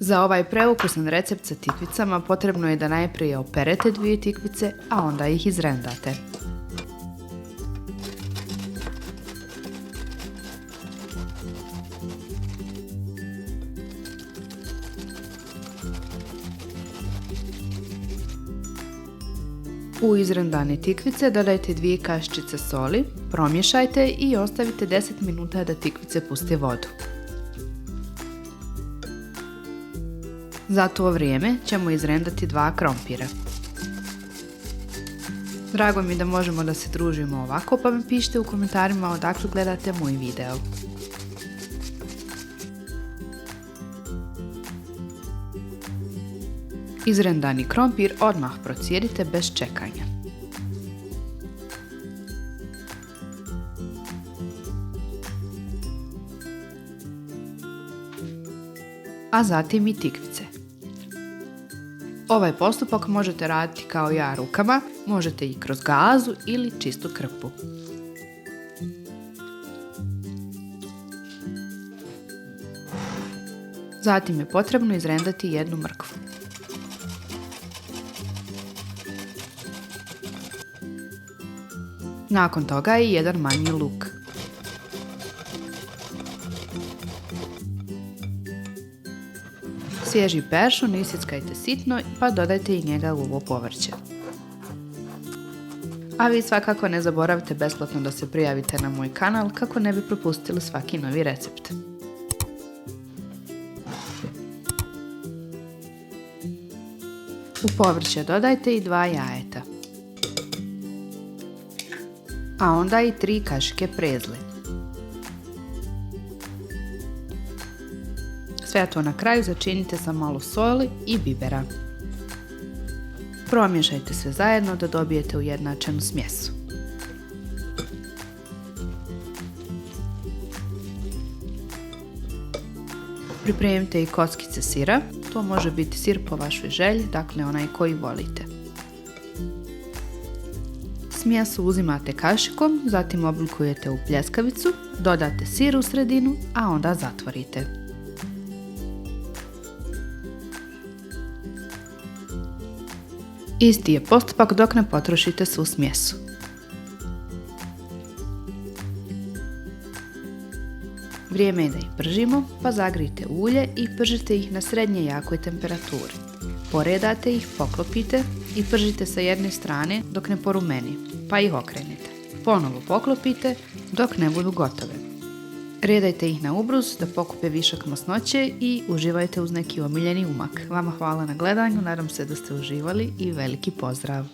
Za ovaj preukusan recept sa tikvicama potrebno je da najprije operete 2 tikvice, a onda ih izrendate. U izrendane tikvice dodajte 2 kaščice soli, promješajte i ostavite 10 minuta da tikvice puste vodu. Za to vrijeme ćemo izrendati 2 krompira. Drago mi je da možemo da se družimo ovako, pa mi pišite u komentarima odakle gledate moj video. Izrendani krompir odmah procijedite bez čekanja. A zatim i tikvice. Ovaj postupak možete raditi kao ja rukama, možete i kroz gazu ili čistu krpu. Zatim je potrebno izrendati 1 mrkvu. Nakon toga i 1 manji luk. Svježi peršun isjeckajte sitno pa dodajte i njega u ovo povrće. A vi svakako ne zaboravite besplatno da se prijavite na moj kanal kako ne bi propustili svaki novi recept. U povrće dodajte i 2 jajeta. A onda i 3 kašike prezle. Sve to na kraju začinite sa malo soli i bibera. Promješajte sve zajedno da dobijete ujednačenu smjesu. Pripremite i kockice sira, to može biti sir po vašoj želji, dakle onaj koji volite. Smjesu uzimate kašikom, zatim oblikujete u pljeskavicu, dodate sir u sredinu, a onda zatvorite. Isti je postupak dok ne potrošite svu smjesu. Vrijeme je da ih pržimo, pa zagrijte ulje i pržite ih na srednje jakoj temperaturi. Poredate ih, poklopite i pržite sa jedne strane dok ne porumeni, pa ih okrenete. Ponovo poklopite dok ne budu gotove. Redajte ih na ubrus da pokupe višak masnoće i uživajte uz neki omiljeni umak. Vama hvala na gledanju, nadam se da ste uživali i veliki pozdrav!